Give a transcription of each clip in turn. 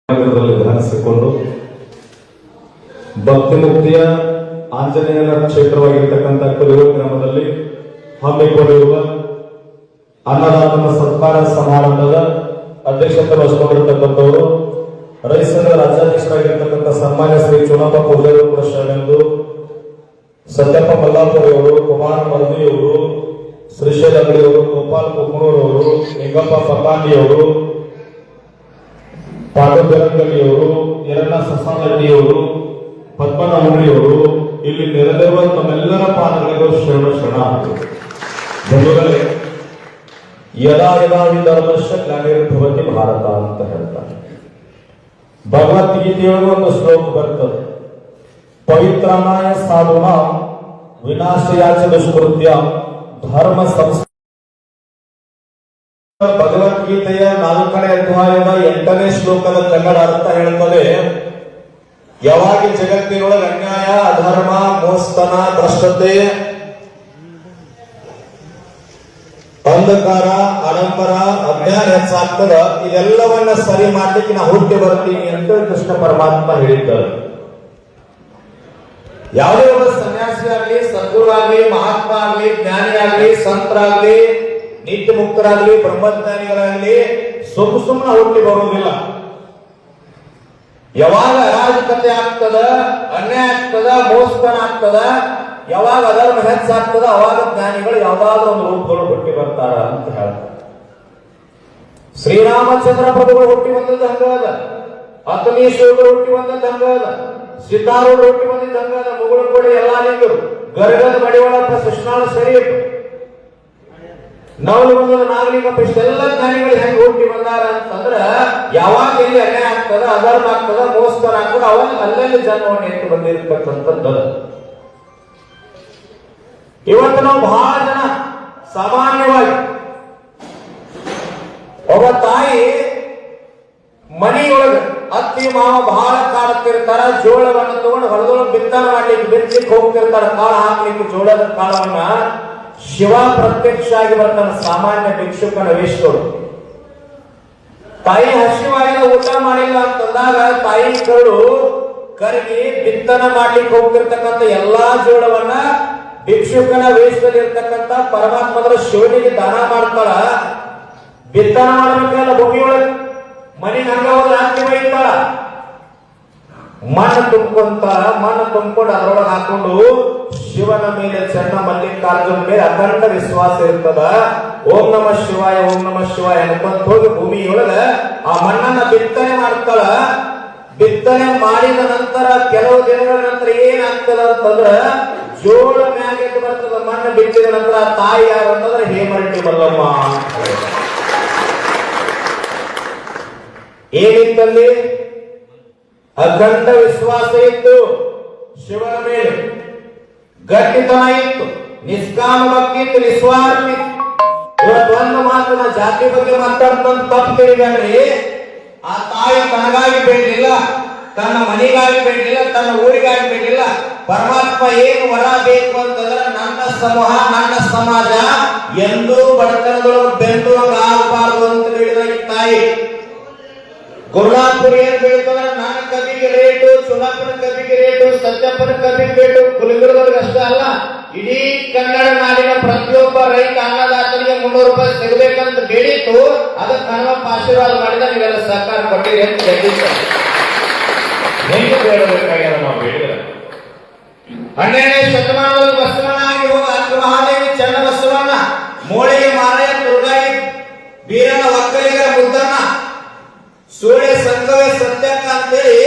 ಧ್ಯಾನಿಸಿಕೊಂಡು ಭಕ್ತಿ ಮುಕ್ತಿಯ ಆಂಜನೇಯನ ಕ್ಷೇತ್ರವಾಗಿರ್ತಕ್ಕಂಥ ಕುಲೂರು ಗ್ರಾಮದಲ್ಲಿ ಹಮ್ಮಿಕೊಂಡಿರುವ ಅನ್ನದಾತನ ಸತ್ಕಾರ ಸಮಾರಂಭದ ಅಧ್ಯಕ್ಷತೆ ವಹಿಸಿಕೊಂಡಿರ್ತಕ್ಕಂಥವರು ರೈತರ ರಾಜ್ಯಾಧ್ಯಕ್ಷರಾಗಿರ್ತಕ್ಕಂಥ ಸನ್ಮಾನ್ಯ ಶ್ರೀ ಚುನಪ್ಪ ಪೂಜಾರಿ ಶರಣೆಂದು, ಸತ್ಯಪ್ಪ ಮಲ್ಲಾಪುರವರು, ಕುಮಾರ್ ಮರ್ದಿಯವರು, ಶ್ರೀಶೈಲ ಅಂಗಡಿಯವರು, ಗೋಪಾಲ್ ಕುಕ್ನೂರವರು, ನಿಂಗಪ್ಪ ಪತಾಂಡಿಯವರು, ಪಾಟಬೆರಂಗಡಿಯವರು, ಎರಣ ಸಸಾಲಡ್ಡಿಯವರು, ಪದ್ಮನ ಉಂಡ್ರಿಯವರು, ಇಲ್ಲಿ ನೆರೆದಿರುವ ತಮ್ಮೆಲ್ಲರ ಪಾದಗಳಿಗೂ ಶರಣ ಬಂಧುಗಳೇ, ಯದಾ ಯದಾ ಧರ್ಮಶ್ಚ ಗ್ಲಾನಿರ್ಭವತಿ ಭಾರತ ಅಂತ ಹೇಳ್ತಾರೆ. ಭಗವದ್ಗೀತೆಯೊಳಗೆ ಒಂದು ಶ್ಲೋಕ ಬರ್ತದೆ, ಪವಿತ್ರನಾಯ ಸಾಧುನ ವಿನಾಶಯಾಚ ದುಷ್ಕೃತ್ಯ ಧರ್ಮ ಸಂಸ್ಥೆ. ಭಗವದ್ಗೀತೆಯ 4ನೇ ಅಧ್ಯಾಯದ 8ನೇ ಶ್ಲೋಕದ ಕನ್ನಡ ಅರ್ಥ ಹೇಳ್ತದೆ, ಯಾವಾಗ ಜಗತ್ತಿನೊಳಗೆ ಅನ್ಯಾಯ, ಅಧರ್ಮ, ಮೋಸ್ತನ, ಭ್ರಷ್ಟತೆ, ಅಂಧಕಾರ, ಆಡಂಬರ, ಅಜ್ಞಾನ ಹೆಚ್ಚಾಗ್ತದ, ಇದೆಲ್ಲವನ್ನ ಸರಿ ಮಾಡ್ಲಿಕ್ಕೆ ನಾ ಹುಟ್ಟಿ ಬರ್ತೀನಿ ಅಂತ ಕೃಷ್ಣ ಪರಮಾತ್ಮ ಹೇಳಿದ್ದಾರೆ. ಯಾವುದೇ ಒಬ್ಬ ಸನ್ಯಾಸಿ ಆಗ್ಲಿ, ಸದ್ಗುರು ಆಗ್ಲಿ, ಮಹಾತ್ಮ ಆಗ್ಲಿ, ಜ್ಞಾನಿ ಆಗ್ಲಿ, ಸಂತರಾಗ್ಲಿ, ನಿತ್ಯ ಮುಕ್ತರಾಗ್ಲಿ, ಬ್ರಹ್ಮಜ್ಞಾನಿಗಳಾಗ್ಲಿ ಸುಮ್ಮನೆ ಹುಟ್ಟಿ ಬರುವುದಿಲ್ಲ. ಯಾವಾಗ ಅರಾಜಕತೆ ಆಗ್ತದ, ಅನ್ಯಾಯ ಆಗ್ತದ, ಮೋಸತನ ಆಗ್ತದ, ಯಾವಾಗ ಅಧರ್ಮ ಹೆಚ್ಚಾಗ್ತದ, ಅವಾಗ ಜ್ಞಾನಿಗಳು ಯಾವಾದ್ರೂ ಒಂದು ರೂಪಗಳು ಹುಟ್ಟಿ ಬರ್ತಾರ ಅಂತ ಹೇಳ್ತಾರೆ. ಶ್ರೀರಾಮಚಂದ್ರ ಪ್ರಭುಗಳು ಹುಟ್ಟಿ ಬಂದದ್ದು ಹಂಗಾದ, ಅತನೀಶ್ವರಗಳು ಹುಟ್ಟಿ ಬಂದದ್ದು ಹಂಗಾದ, ಸಿತಾರೂರು ಹುಟ್ಟಿ ಬಂದಿದ್ದು ಹಂಗಾದ, ಮುಗುಳು ಕೊಡಿ ಎಲ್ಲಾ ಲಿಂಗರು, ಗರಗದ ಮಡಿವಾಳಪ್ಪ, ಕೃಷ್ಣಾಳ ಶರೀಫ್, ನವಲಗುಂದದ ನಾಗಲಿಂಗಪ್ಪ, ಇಷ್ಟೆಲ್ಲ ಜ್ಞಾನಿಗಳು ಹೆಂಗ್ ಹುಟ್ಟಿ ಬಂದಾರ ಅಂತಂದ್ರ ಯಾವಾಗ ಎಲ್ಲಿ ಅನ್ಯಾಯ ಆಗ್ತದ, ಅಧರ್ಮ ಆಗ್ತದ, ಮೋಸತರ ಆಗ್ತದ, ಅವಾಗ ಅಲ್ಲಲ್ಲಿ ಜನ್ಮವನ್ನು ಎತ್ತು ಬಂದಿರತಕ್ಕಂಥದ್ದು. ಇವತ್ತು ನಾವು ಬಹಳ ಜನ ಸಾಮಾನ್ಯವಾಗಿ ಒಬ್ಬ ತಾಯಿ ಮನೆಯೊಳಗೆ ಅತ್ತಿ ಮಾವ ಬಹಳ ಕಾಡುತ್ತಿರ್ತಾರ, ಜೋಳವನ್ನು ತಗೊಂಡು ಹೊಲದೊಳಗೆ ಬಿತ್ತನೆ ಮಾಡ್ಲಿಕ್ಕೆ ಬಿತ್ತಲಿಕ್ಕೆ ಹೋಗ್ತಿರ್ತಾರ, ಕಾಳು ಹಾಕ್ಲಿಕ್ಕೆ ಜೋಳದ ಕಾಳವನ್ನ. ಶಿವ ಪ್ರತ್ಯಕ್ಷ ಆಗಿ ಬರ್ತಾನೆ ಸಾಮಾನ್ಯ ಭಿಕ್ಷುಕನ ವೇಷಗಳು. ತಾಯಿ ಹಸಿವಾಗಿಲ್ಲ, ಊಟ ಮಾಡಿಲ್ಲ ಅಂತಂದಾಗ ತಾಯಿ ಕರು ಕರಗಿ ಬಿತ್ತನೆ ಮಾಡ್ಲಿಕ್ಕೆ ಹೋಗ್ತಿರ್ತಕ್ಕಂಥ ಎಲ್ಲಾ ಜೋಳವನ್ನ ಭಿಕ್ಷುಕನ ವೇಷದಲ್ಲಿ ಇರ್ತಕ್ಕಂಥ ಪರಮಾತ್ಮದ ಶಿವನಿಗೆ ದಾನ ಮಾಡ್ತಾಳ. ಬಿತ್ತನೆ ಮಾಡ್ಬೇಕಲ್ಲ ಭೂಮಿಯೊಳಗೆ, ಮನೆಗೆ ಹಂಗ ಹೋದ್ರೆ ಹಾಕಿ ಬೈತಾಳ, ಮಣ್ಣು ತುಂಬ್ಕೊಂತಾಳ. ಮಣ್ಣು ತುಂಬ್ಕೊಂಡು ಅದರೊಳಗೆ ಹಾಕೊಂಡು ಶಿವನ ಮೇಲೆ, ಚನ್ನ ಮಲ್ಲಿಕಾರ್ಜುನ ಮೇಲೆ ಅಖಂಡ ವಿಶ್ವಾಸ ಇರ್ತದ. ಓಂ ನಮ ಶಿವಾಯ, ಓಂ ನಮ ಶಿವಾಯ ಅನ್ಕೊಂತ ಹೋಗಿ ಭೂಮಿಯೊಳಗ ಆ ಮಣ್ಣನ್ನ ಬಿತ್ತನೆ ಮಾಡ್ತಾಳ. ಬಿತ್ತನೆ ಮಾಡಿದ ನಂತರ ಕೆಲವು ದಿನಗಳ ನಂತರ ಏನಾಗ್ತದ ಅಂತಂದ್ರ ಜೋಳ ಮ್ಯಾಗೆ ಬರ್ತದ. ಮಣ್ಣು ಬಿತ್ತಿದ ನಂತರ ತಾಯಿ ಯಾರು ಅಂತಂದ್ರೆ ಹೇಮರೆಡ್ಡಿ ಮಲ್ಲಮ್ಮ. ಏನಿತ್ತಲ್ಲಿ ಅಖಂಡ ವಿಶ್ವಾಸ ಇತ್ತು, ಶಿವನ ಮೇಲೆ ಗಟ್ಟಿತನ ಇತ್ತು, ನಿಷ್ಕಾಮ ಭಕ್ತಿ ಇತ್ತು, ನಿಸ್ವಾರ್ಥ ಇತ್ತು. ಇವತ್ತು ಒಂದು ಮಾತನ್ನ ಜಾತಿ ಬಗ್ಗೆ ಮಾತಾಡ್ತಂತ ತಪ್ಪು ತಿಳಿದ್ರಿ. ಆ ತಾಯಿ ತನಗಾಗಿ ಬೇಡಲಿಲ್ಲ, ತನ್ನ ಮನೆಗಾಗಿ ಬೇಡಲಿಲ್ಲ, ತನ್ನ ಊರಿಗಾಗಿ ಬೇಡಲಿಲ್ಲ. ಪರಮಾತ್ಮ ಏನು ವರ ಬೇಕು ಅಂತಂದ್ರೆ ನನ್ನ ಸಮೂಹ, ನನ್ನ ಸಮಾಜ ಎಂದೂ ಬಡತನದೊಳಗೆ ಬೆಂದುವಂಗಾಗಬಾರದು ಅಂತ ಹೇಳಿದ ಈ ತಾಯಿ. ಗುರುನಾಥ್ಪುರ ಏನ್ ಬೆಳೀತಂದ್ರೆ ನನ್ನ ಕವಿಗೆ ರೇಟು, ಚುನಾಪನ ಕವಿಗೆ ರೇಟು, ಸತ್ಯಪ್ಪನ ಕವಿಗೆ ರೇಟು, ಕುಲಗುರುದವ್ರಿಗೆ ಅಷ್ಟೇ ಅಲ್ಲ, ಇಡೀ ಕನ್ನಡ ನಾಡಿನ ಪ್ರತಿಯೊಬ್ಬ ರೈತ ಅನ್ನದಾತನಿಗೆ 300 ರೂಪಾಯಿ ಸಿಗಬೇಕಂತ ಬೇಡಿತ್ತು. ಅದಕ್ಕೆ ಹನುಮಪ್ಪ ಆಶೀರ್ವಾದ ಮಾಡಿದ, ನೀವೆಲ್ಲ ಸಹಕಾರ ಕೊಟ್ಟಿರಿ ಅಂತ ಹೇಳಿದ್ರು. ಹೆಂಗೆ ಬೇಡಬೇಕಾಗ್ಯದ ನಾವು ಬೇಡಿದ್ರೆ. 12ನೇ ಶತಮಾನದಲ್ಲಿ ಬಸವನಾಗಿ ಹೋಗ ಅಕ್ಕ ಮಹಾದೇವಿ, ಚನ್ನ ಬಸವಣ್ಣ, ಮೋಳಿಗೆ ಮಾರಯ್ಯ, ತುರ್ಗಾಯಿ, ಬೀರನ ಒಕ್ಕಲಿಗರ ಮುದ್ದಣ್ಣ, ಸೂಳೆ ಸಂಘವೇ ಸತ್ಯಕ್ಕ ಅಂತೇಳಿ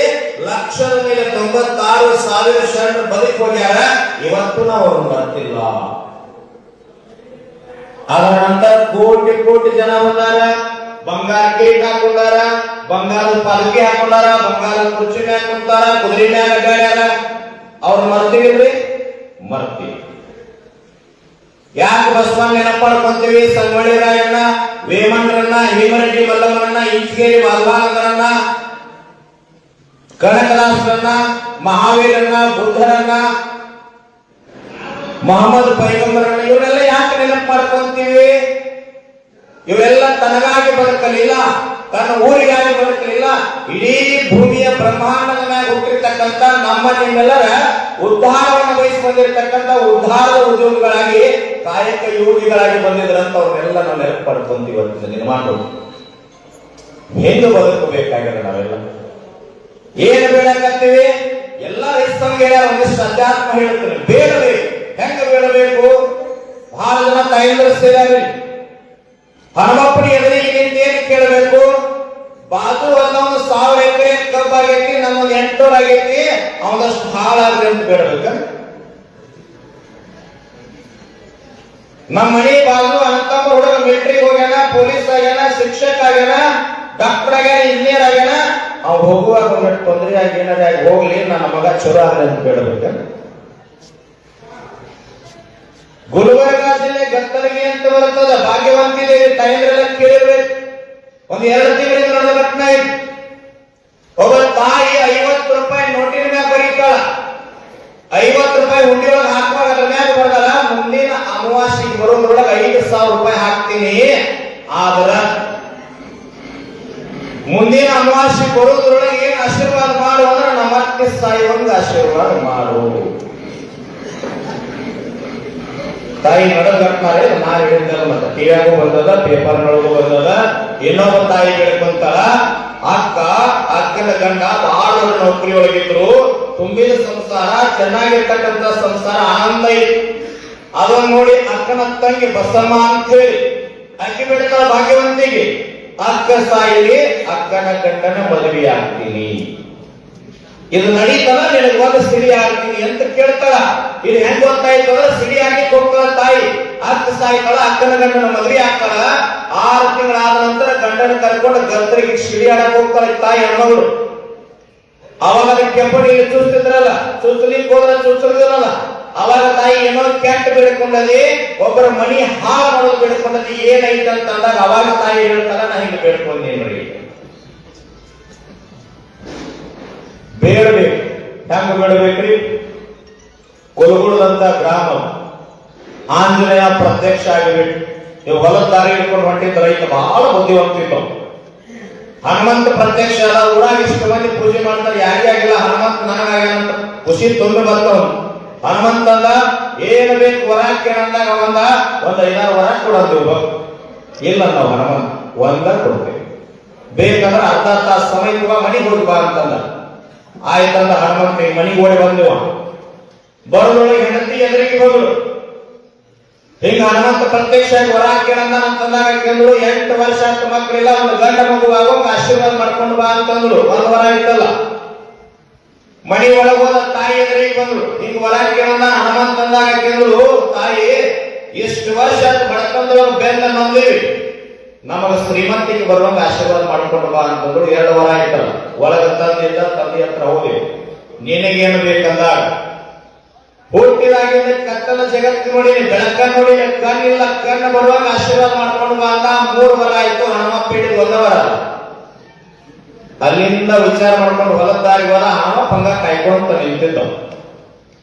ಲಕ್ಷದ ಮೇಲೆ 96,000 ಶರಣರು ಬದುಕಿ ಹೋಗ್ಯಾರ. ಇವತ್ತು ನಾವು ಅವ್ರನ್ನ ಬರ್ತಿಲ್ಲ. ಅದರ ನಂತರ ಕೋಟಿ ಕೋಟಿ ಜನ ಬಂದಾರ, ಬಂಗಾರ ಕಿರೀಟ ಹಾಕೊಂಡಾರ, ಬಂಗಾರದ ಪಾಲಕಿ ಹಾಕೊಂಡಾರ, ಬಂಗಾರದ ಕುರ್ಚಿ ಮ್ಯಾಗ ಕುಂತಾರ, ಕುದುರೆ ಮ್ಯಾಗ ಅಡ್ಡಾಡ್ಯಾರ. ಅವ್ರು ಮರ್ತೀವಿಲ್ರಿ? ಮರ್ತೀವಿ. ಯಾಕೆ ಬಸವಣ್ಣ ನೆನಪು ಮಾಡ್ಕೊಂತೀವಿ? ಸಂಗೊಳ್ಳಿ ರಾಯಣ್ಣ, ವೇಮಣ್ಣರನ್ನ, ಹೇಮರೆಡ್ಡಿ ಮಲ್ಲಮ್ಮನನ್ನ, ಇಂಚಗೇರಿ ಬಾಲಭಾಗರನ್ನ, ಕನಕದಾಸರನ್ನ, ಮಹಾವೀರನ್ನ, ಬುದ್ಧರನ್ನ, ಮೊಹಮ್ಮದ್ ಪೈಗಂಬರನ್ನ, ಇವರೆಲ್ಲ ಯಾಕೆ ನೆನಪು ಮಾಡ್ಕೊಂತೀವಿ? ಇವೆಲ್ಲ ತನಗಾಗಿ ಬದುಕಲಿಲ್ಲ, ತನ್ನ ಊರಿಗಾಗಿ ಬದುಕಲಿಲ್ಲ, ಇಡೀ ಭೂಮಿಯ ಬ್ರಹ್ಮಾಂಡದ ಮ್ಯಾಗ ಹುಟ್ಟಿರ್ತಕ್ಕಂಥ ನಮ್ಮ ನಿಮ್ಮೆಲ್ಲರ ಉದ್ಧಾರವನ್ನು ಬಯಸಿ ಬಂದಿರತಕ್ಕಂಥ ಉದ್ಧಾರದ ಉದ್ಯೋಗಿಗಳಾಗಿ ಕಾಯಕ ಯೋಗಿಗಳಾಗಿ ಬಂದಿದ್ರಂತ ಅವ್ರನ್ನೆಲ್ಲ ನಾವು ನೆನಪು ಪಡ್ಕೊಂತೀವಿ. ಇವತ್ತಿನ ನಿರ್ಮಾಣ ಹೆಂಗ ಬದುಕಬೇಕಾಗಿದೆ ನಾವೆಲ್ಲ ಏನು ಬೇಡಕತ್ತೀವಿ? ಎಲ್ಲ ರೈತಂಗೆ ಒಂದಿಷ್ಟು ಅಧ್ಯಾತ್ಮ ಹೇಳ್ತೀನಿ. ಬೇಡಬೇಕು. ಹೆಂಗ ಬೇಡಬೇಕು? ಬಹಳ ಜನ ತಾಯಂದ್ರ ಸೇರಿ ಹನುಮಪ್ಪನ ಎದುರಿಗೆ ನಿಂತೇನು ಕೇಳಬೇಕು? ಬಾಜು ಒಂದ 1000 ಎಕರೆ ಕಬ್ಬಾಗೈತಿ, ನಮ್ಮೊಂದು 800 ಆಗೈತಿ, ಅವನಷ್ಟು ಹಾಳಾಗ್ರಿ ಅಂತ ಬೇಡಬೇಕ? ನಮ್ಮ ಮನೆ ಬಾಜು ಅನಂತಮ್ಮ ಹುಡುಗ ಮಿಲಿಟರಿಗೆ ಹೋಗ್ಯಾನ, ಪೊಲೀಸ್ ಆಗ್ಯಾನ, ಶಿಕ್ಷಕ ಆಗ್ಯಾನ, ಡಾಕ್ಟರ್ ಆಗ್ಯಾನ, ಇಂಜಿನಿಯರ್ ಆಗ್ಯಾನ, ಅವ್ರು ಹೋಗುವಾಗ ಒಂದಷ್ಟು ತೊಂದರೆ ಆಗಿ ಏನಾರ ಹೋಗ್ಲಿ, ನನ್ನ ಮಗ ಚಲೋ ಆಗ್ಲಿ ಅಂತ ಬೇಡಬೇಕ? ಗುಲ್ಬರ್ಗ ಜಿಲ್ಲೆ ಗತ್ತಲಗಿ ಅಂತ ಬರ್ತದ, ಭಾಗ್ಯವಂತಿ ದೇವಿ ತಾಯಂದ್ರೆಲ್ಲ ಕೇಳಿರ್ಬೇಕು. ಒಂದು 2 ತಿಂಗಳಿಂದ ನಡೆದ ಘಟನೆ ಇದೆ. ಒಬ್ಬ ತಾಯಿ 50 ರೂಪಾಯಿ ನೋಟಿನ ಮ್ಯಾಗ ಬರೀತಾಳ, 50 ರೂಪಾಯಿ ಹುಂಡಿ ಒಳಗೆ ಹಾಕುವಾಗ ಅದ್ರ ಮ್ಯಾಗ ಬರ್ದಲ್ಲ, ಮುಂದಿನ ಅಮಾವಾಸ್ಯೆಗೆ ಬರೋದ್ರೊಳಗೆ 5,000 ರೂಪಾಯಿ ಹಾಕ್ತೀನಿ, ಆದ್ರ ಮುಂದಿನ ಅಮಾವಾಸ್ಯೆ ಬರೋದ್ರೊಳಗೆ ಏನ್ ಆಶೀರ್ವಾದ ಮಾಡು ಅಂದ್ರೆ ನಮ್ಮತ್ತೆ ಸಾಯುವಂಗ ಆಶೀರ್ವಾದ ಮಾಡು. ತಾಯಿ ನಡೆದ್ಮಾರೆ ನಾ ಹೇಳಿದ್ದಲ್ಲ, ಮತ್ತೆ ಟಿವಿಯಾಗೂ ಬಂದದ, ಪೇಪರ್ನೊಳಗೂ ಬಂದದ. ಇನ್ನೊಬ್ಬ ತಾಯಿ ಹೇಳ್ಕೊಂತಾರ, ಅಕ್ಕನ ಗಂಡ ಬಹಳ ನೌಕರಿ ಒಳಗಿದ್ರು, ತುಂಬಿದ ಸಂಸಾರ, ಚೆನ್ನಾಗಿರ್ತಕ್ಕಂಥ ಸಂಸಾರ, ಆನಂದ ಇತ್ತು. ಅದನ್ನ ನೋಡಿ ಅಕ್ಕನ ತಂಗಿ ಬಸಮ್ಮ ಅಂತ ಹೇಳಿ ಅಕ್ಕಿ ಬಿಡ್ತಾಳ ಭಾಗ್ಯವಂತಿಗೆ, ಅಕ್ಕ ಸಾಯಿಲಿ, ಅಕ್ಕನ ಗಂಡನ ಮದುವೆ ಆಗ್ತೀನಿ, ಇದು ನಡೀತದ, ನಿನಗೆ ಒಂದು ಸಿಡಿ ಆಗ್ತೀನಿ ಅಂತ ಕೇಳ್ತಾಳ. ಇದು ಹೆಂಗ್ ಗೊತ್ತಾಯ್ತು ಅಂದ್ರೆ ಸಿಡಿ ಆಗಿ ಹೋಗ್ತಾಳ ತಾಯಿ. ಅಕ್ಕ ಸಾಯ್ತಾಳ, ಅಕ್ಕನ ಗಂಡನ ಮದುವೆ ಆಗ್ತಾಳ. 6 ತಿಂಗಳಾದ ನಂತರ ಗಂಡನ ಕರ್ಕೊಂಡು ಗದ್ದರಿಗೆ ಸಿಡಿ ಆಡಕ್ ಹೋಗ್ತಾಳ ತಾಯಿ ಹೆಣ್ಮಗಳು. ಅವಾಗ ಅದಕ್ಕೆ ಕೆಂಪಡಿ ಚೂಸ್ತಿದ್ರಲ್ಲ, ಚೂಸ್ಲಿಕ್ಕೆ ಹೋದ್ರೆ ಚೂಸಿದ್ರಲ್ಲ, ಅವಾಗ ತಾಯಿ ಏನೋ ಕೆಟ್ಟ ಬೇಡ್ಕೊಂಡದಿ, ಒಬ್ಬರ ಮನಿ ಹಾಳು ಮಾಡೋದು ಬೇಡ್ಕೊಂಡದಿ, ಏನೈತೆ ಅಂತ ಅಂದಾಗ ಅವಾಗ ತಾಯಿ ಹೇಳ್ತಾರ, ನಾ ಹಿಂಗೆ ಬೇಡ್ಕೊಂಡೇನ್ರಿ. ಬೇಡಬೇಕು. ಹೆಂಗ ಬೇಡಬೇಕ್ರಿ? ಕೊಲಗುಳದಂತ ಗ್ರಾಮ ಆಂಜನೇಯ ಪ್ರತ್ಯಕ್ಷ ಆಗಿಬಿಟ್ಟು ನೀವು ಹೊಲದ ದಾರಿ ಹಿಡ್ಕೊಂಡು ಹೊಂಟಿದ್ದ ರೈತ ಬಹಳ ಬುದ್ಧಿವಂತಿತ್ತು. ಹನುಮಂತ ಪ್ರತ್ಯಕ್ಷ ಅದ, ಊರಾಗ ಇಷ್ಟು ಮಂದಿ ಪೂಜೆ ಮಾಡ್ತಾರೆ, ಯಾರಿಗಾಗಿಲ್ಲ, ಹನುಮಂತ ನನಗಾಗ್ಯಾನಂತ ಖುಷಿ ತುಂಬಿ ಬರ್ತವ. ಹನುಮಂತ ಅಂದ, ಏನು ಬೇಕು ವರ ಕೇಳಂದಾಗ ಅವಂದ ಒಂದು 5-6 ವರ ಕೊಡಂದಿವ್. ಇಲ್ಲ ನಾವು ಹನುಮಂತ ಒಂದ ಕೊಡ್ತೇವೆ, ಬೇಕಂದ್ರೆ ಅರ್ಧ ತಾಸು ಸಮಯ ಮನೆಗೆ ಹೋಗಿ ಬಾ ಅಂತಂದ. ಆಯ್ತಂದ ಹನುಮಂತ ಮನೆಗೆ ಓಡಿ ಬಂದಿವ. ಬರೋದ್ರೊಳಗೆ ಹೆಂಡತಿ ಎದುರಿಗೆ ಹೋದ್ರು. ಹಿಂಗ ಹನುಮಂತ ಪ್ರತ್ಯಕ್ಷ ವರ ಕೇಳಂದ ಅಂತಂದಾಗ ಕೇಳಿದ್ರು, 8 ವರ್ಷ ಆಯ್ತು ಮಕ್ಕಳಿಲ್ಲ, ಒಂದು ಗಂಡ ಮಗು ಆಗೋಂಗ ಆಶೀರ್ವಾದ ಮಾಡ್ಕೊಂಡು ಬಾ ಅಂತಂದ್ರು. ಒಂದು ವರ ಇತ್ತಲ್ಲ. ಮನಿ ಒಳಗೋದ ತಾಯಿ ಎದುರಿಗೆ ಬಂದ್ರು. ಹಿಂಗ ವರ ಕೇಳಂದ ಹನುಮಂತ ಅಂದಾಗ ಕೇಳಿದ್ರು, ತಾಯಿ ಎಷ್ಟು ವರ್ಷ ಆಯ್ತು ಬಡ್ಕೊಂಡವ್ರು ಬೆನ್ನ ನೊಂದಿವಿ, ನಮಗ ಶ್ರೀಮಂತಿಗೆ ಬರುವಂಗ ಆಶೀರ್ವಾದ ಮಾಡ್ಕೊಂಡು ಬಾ ಅಂತಂದ್ರು. 2 ವರ ಇತ್ತಲ್ಲ. ಒಳಗ ತಂದಿದ್ದ, ತಂದೆ ಹತ್ರ ಹೋಗಿ ನಿನಗೇನು ಬೇಕಂದಾಗ, ಹುಟ್ಟಿದಾಗಿಂದ ಕತ್ತಲ ಜಗತ್ತು ನೋಡಿ, ಬೆಳಕ ನೋಡಿ, ಕಣ್ಣಿಲ್ಲ, ಕಣ್ಣು ಬರುವಾಗ ಆಶೀರ್ವಾದ ಮಾಡ್ಕೊಂಡು ಬಾ ಅಂತ 3 ವರ ಆಯ್ತು. ಹನುಮಪ್ಪ ಹಿಡಿದು 1 ವರ. ಅಲ್ಲಿಂದ ವಿಚಾರ ಮಾಡ್ಕೊಂಡು ಹೊಲದ ದಾರಿ ಹೋದ. ಹನುಮಪ್ಪ ಹಂಗ ಕಾಯ್ಕೊಂತ ನಿಂತಿದ್ದ.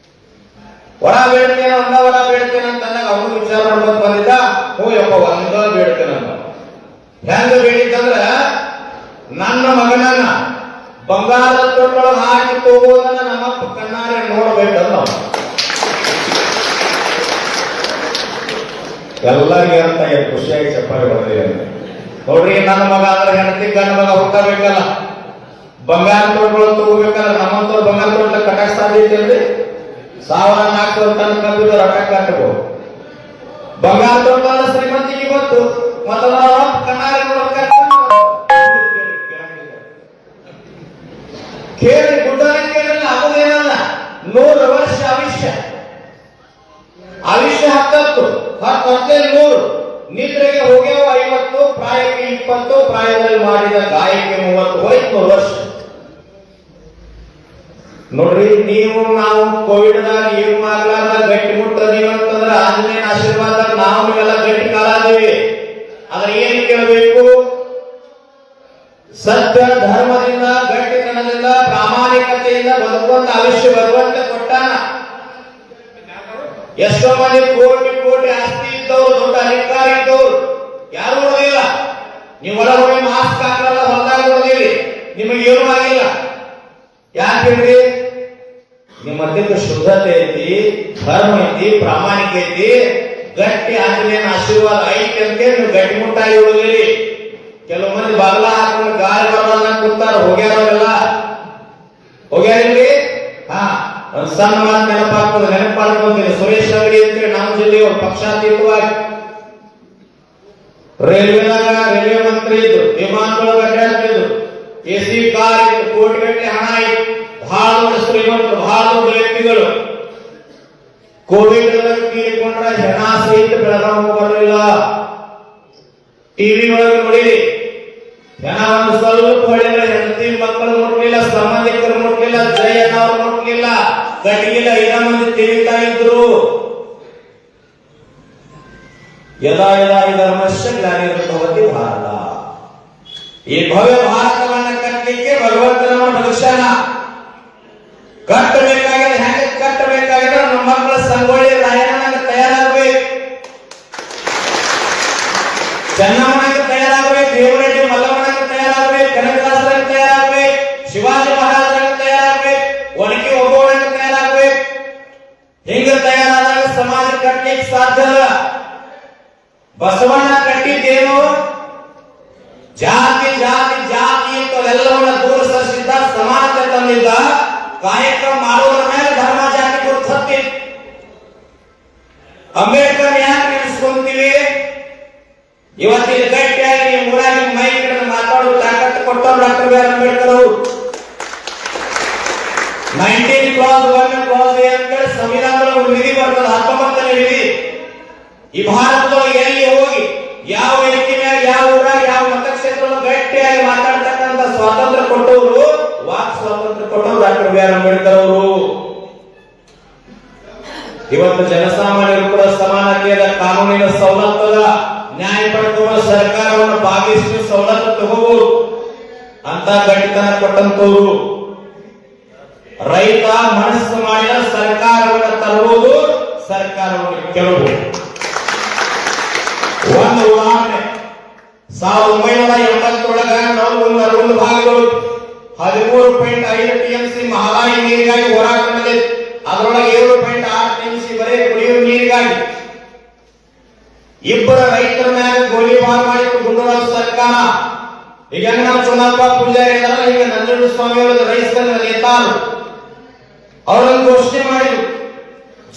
ವರ ಬೇಡ್ತೇನೆ, 1 ವರ ಬೇಡ್ತೇನೆ ಅಂತ ಅವನು ವಿಚಾರ ಮಾಡ್ಕೊಂಡು ಬಂದಿದ್ದ. ಹ್ಞೂ ಯಪ್ಪ 1 ಬೇಡ್ತೇನೆ ಅಂತ. ಹೆಂಗ ಬೇಡಿದ್ದಂದ್ರ, ನನ್ನ ಮಗನನ್ನ ಬಂಗಾರದ ತೊಟ್ಟೊಳಗೆ ಹಾಕಿ ತಗೋದನ್ನ ನಮ್ಮಪ್ಪ ಕಣ್ಣಾರೆ ನೋಡ್ಬೇಕಂದ. ಎಲ್ಲರಿಗೆ ಅಂತ ಖುಷಿಯಾಗಿ ಚಪ್ಪಾಳೆ ಬಂದಿದೆ. ನೋಡ್ರಿ, ನನ್ನ ಮಗ ಅಂದ್ರೆ ಹೆಂಡತಿ ಗಂಡ ಮಗ ಹುಟ್ಟಬೇಕಲ್ಲ, ಬಂಗಾರ ತೊಟ್ಟೊಳಗೆ ತಗೋಬೇಕಲ್ಲ. ನಮ್ಮಂತವ್ರು ಬಂಗಾರ ತೊಟ್ಟ ಕಟ್ಟಕ್ ಸಾಧ್ಯ ಐತಿ? 1400 ಟನ್ ಕಬ್ಬಿದ ರೊಕ್ಕ ಕಟ್ಟಬಹುದು. ಬಂಗಾರ ತೊಟ್ಟ ಶ್ರೀಮಂತಿಗೆ ಗೊತ್ತು, ಮೊದಲ ಕಣ್ಣಾರೆ ಕೇಳಿ ಗುಡ್ಡನ ಕೇಳಿಲ್ಲ, ಆಗುದೇನಲ್ಲ. 100 ವರ್ಷ ಆಯುಷ್ಯ, ಆಯುಷ್ಯ 10, 100 ನಿದ್ರೆಗೆ ಹೋಗ್ಯಾವ 50, ಪ್ರಾಯಕ್ಕೆ 20, ಪ್ರಾಯದಲ್ಲಿ ಮಾಡಿದ ಗಾಯಕ್ಕೆ 30, ಹೋಯ್ತು 100 ವರ್ಷ. ನೋಡ್ರಿ, ನೀವು ನಾವು ಕೋವಿಡ್ದಾಗ ಏನು ಆಗ್ಲಾರ್ದ ಗಟ್ಟಿ ಮುಟ್ಟದೀವಿ ಅಂತಂದ್ರೆ ಆಂಜನೇಯನ ಆಶೀರ್ವಾದ ನಾವು ನೀವೆಲ್ಲ ಗಟ್ಟಿ ಕಾಲಾದೀವಿ. ಆದ್ರೆ ಏನು ಕೇಳಬೇಕು? ಸತ್ಯ ಧರ್ಮದಿಂದ, ಗಟ್ಟಿತನದಿಂದ, ಪ್ರಾಮಾಣಿಕತೆಯಿಂದ ಬದುಕುವಂತ ಆಯುಷ್ಯ ಭಗವಂತ ಕೊಟ್ಟಾನ. ಎಷ್ಟೋ ಮಂದಿ ಕೋಟಿ ಕೋಟಿ ಆಸ್ತಿ ಇದ್ದವರು, ದೊಡ್ಡ ಅಧಿಕಾರಿ ಇದ್ದವರು ಯಾರು ನೋಡಿಲ್ಲ. ನೀವು ಒಳಗೊಮ್ಮೆ ಮಾಸ್ಕ್ ಹಾಕಲ್ಲ, ನಿಮಗೇನು ಆಗಿಲ್ಲ. ಯಾಕೆ ನಿಮ್ಮತ್ತಿಂದ ಶುದ್ಧತೆ ಐತಿ, ಧರ್ಮ ಐತಿ, ಪ್ರಾಮಾಣಿಕ ಐತಿ, ಗಟ್ಟಿ ಆಂಜನೇಯನ ಆಶೀರ್ವಾದ ಐತಿ ಅಂತ ನೀವು ಗಟ್ಟಿಮುಟ್ಟಾಗಿ ಉಳಿದಿರಿ. ಕೆಲವು ಮಂದಿ ಬಾಗ್ಲ ಹಾಕೊಂಡು ಗಾಳಿ ಬರೋದನ್ನ ಕೂತಾರ, ಹೋಗ್ಯಾರಲ್ಲ ಹೋಗ್ಯಾರಿಲ್ರಿ. ಒಂದು ಸಣ್ಣ ಮಾತು ನೆನಪಾಗ್ತದೆ, ನೆನಪಾಡ್ಕೊಂತೀನಿ. ಸುರೇಶ್ ಅಂಗಡಿ ಅಂತೇಳಿ ನಮ್ಮ ಜಿಲ್ಲೆಯವರು ಪಕ್ಷಾತೀತವಾಗಿ ರೈಲ್ವೆ ಮಂತ್ರಿ ಇದ್ರು, ವಿಮಾನದೊಳಗೆ ಅಡ್ಡಾಡ್ತಿದ್ರು, AC ಕಾರ್ ಇತ್ತು, ಕೋಟಿಗಟ್ಟಲೆ ಹಣ ಇತ್ತು, ಬಹಳ ದೊಡ್ಡ ಶ್ರೀಮಂತರು, ಬಹಳ ದೊಡ್ಡ ವ್ಯಕ್ತಿಗಳು. ಕೋವಿಡ್ ತೀರಿಕೊಂಡ್ರೆ ಜನ ಸಹಿತ ಬೆಳಗಾವಿ ಬರಲಿಲ್ಲ. ಟಿವಿ ಒಳಗೆ ನೋಡಿರಿ, ಜನ ಒಂದು ಸ್ವಲ್ಪ ಹೊಳಿದ್ರೆ ಹೆಂಡತಿ ಮಕ್ಕಳು ಮುಟ್ಲಿಲ್ಲ, ಸಂಬಂಧಿಕರು ಮುಟ್ಲಿಲ್ಲ, ಜಯಣ್ಣ ಅವ್ರು ಮುಟ್ಲಿಲ್ಲ, ಗಟ್ಟಿಗಿಲ್ಲ, ಐದು ಮಂದಿ ತಿರುಗ್ತಾ ಇದ್ರು. ಯದಾ ಯದಾ ಧರ್ಮಶ್ಚ ಗ್ಲಾನಿರ್ಭವತಿ ಭಾರತ. ಈ ಭವ್ಯ ಭಾರತವನ್ನ ಕಟ್ಟಲಿಕ್ಕೆ ಭಗವಂತನ ಭವಿಷ್ಯನ ಕಟ್ಟಬೇಕಾಗಿದೆ. ಹೆಂಗೆ ಕಟ್ಟಬೇಕಾಗಿದೆ? ನಮ್ಮ ಮಕ್ಕಳ ಸಂಗೊಳ್ಳಿ ರಾಯಣ್ಣನ ತಯಾರಾಗಬೇಕು, ಚೆನ್ನಮ್ಮನಿಗೆ ತಯಾರಾಗಬೇಕು, ದೇವರೆಡ್ಡಿ ಮಲ್ಲಮ್ಮನಿಗೆ ತಯಾರಾಗಬೇಕು, ಕನಕದಾಸರಿಗೆ ತಯಾರಾಗಬೇಕು, ಶಿವಾಜಿ ಮಹಾರಾಜರಿಗೆ ತಯಾರಾಗಬೇಕು, ಒನಕೆ ಒಬ್ಬವನಿಗೆ ತಯಾರಾಗಬೇಕು. ಹಿಂಗ ತಯಾರಾದಾಗ ಸಮಾಜ ಕಟ್ಟಲಿಕ್ಕೆ ಸಾಧ್ಯ. ಬಸವಣ್ಣ ಕಟ್ಟಿದ್ದೇನು? ಜಾತಿ ಜಾತಿ ಜಾತಿ ಇಂಥವೆಲ್ಲವನ್ನ ದೂರ ಸರಿಸಿದ್ದ, ಸಮಾನತೆ ತಂದಿದ್ದ, ಕಾಯಕ ಮಾಡುವುದರ ಮೇಲೆ ಧರ್ಮ ಜಾತಿ ಗುರುತಿ. ಅಂಬೇಡ್ಕರ್ ಯಾಕೆ ನೆನೆಸ್ಕೊಂತೀವಿ? ಇವತ್ತಿನ ಗಟ್ಟಿಯಾಗಿ ನೀವು ಊರಾಗಿ ಮೈ ಕಡೆ ಮಾತಾಡೋ ತಾಕತ್ತು ಕೊಟ್ಟವ್ರು ಡಾಕ್ಟರ್ ಬಿ ಆರ್ ಅಂಬೇಡ್ಕರ್ ಅವರು. 19 ಕ್ಲಾಸ್ 1 ಕ್ಲಾಸ್ ಅಂತೇಳಿ ಸಂವಿಧಾನದ ಒಂದು ವಿಧಿ ಬರ್ತದೆ, 19ನೇ ವಿಧಿ. ಈ ಭಾರತದೊಳಗೆ ಎಲ್ಲಿ ಹೋಗಿ ಯಾವ ವೇದಿಕೆ ಮೇಲೆ ಯಾವ ಊರಾಗ ಯಾವ ಮತಕ್ಷೇತ್ರದಲ್ಲಿ ಗಟ್ಟಿಯಾಗಿ ಮಾತಾಡ್ತಕ್ಕಂಥ ಸ್ವಾತಂತ್ರ್ಯ ಕೊಟ್ಟವರು, ವಾಕ್ ಸ್ವಾತಂತ್ರ್ಯ ಕೊಟ್ಟವರು ಡಾಕ್ಟರ್ ಬಿ ಆರ್ ಅಂಬೇಡ್ಕರ್ ಅವರು. ಇವತ್ತು ಜನಸಾಮಾನ್ಯರು ಕೂಡ ಸಮಾನತೆಯ ಕಾನೂನಿನ ಸವಲತ್ತದ ನ್ಯಾಯ ಪಡೆದುವ ಸರ್ಕಾರವನ್ನು ಭಾಗಿಸಿ ಸವಲತ್ತು ತಗೋಬಹುದು ಅಂತ ಗಟ್ಟಿತನ ಕೊಟ್ಟಂತವರು. ರೈತ ಮನಸ್ಸು ಮಾಡಿದ ಸರ್ಕಾರವನ್ನು ತರುವುದು, ಸರ್ಕಾರವನ್ನು ಕೆಳಬಹುದು. ಒಂದು ಉದಾಹರಣೆ, 1980 ನಲವೊಂದು ಭಾಗಗಳು 13.5 TMC ಮಹದಾಯಿ ನೀರಿಗಾಗಿ ಹೋರಾಟ ನಡೆದಿದೆ. ಅದರೊಳಗೆ 7.6 TMC ಬರೀ ಕುಡಿಯುವ ನೀರಿಗಾಗಿ. ಇಬ್ಬರ ರೈತರ ಮೇಲೆ ಗೋಲಿಬಾರ್ ಮಾಡಿತ್ತು ಗುಂಡೂರಾವ್ ಸರ್ಕಾರ. ಈಗ ನಮ್ಮ ಚುನಾವಣಾ ಪೂಜಾರಿ ಇದಾರಲ್ಲ, ಈಗ ನಂಜುಂಡ ಸ್ವಾಮಿ ಅವರ ರೈತರ ನೇತಾರು ಅವರನ್ನು ಘೋಷಣೆ ಮಾಡಿದ್ರು.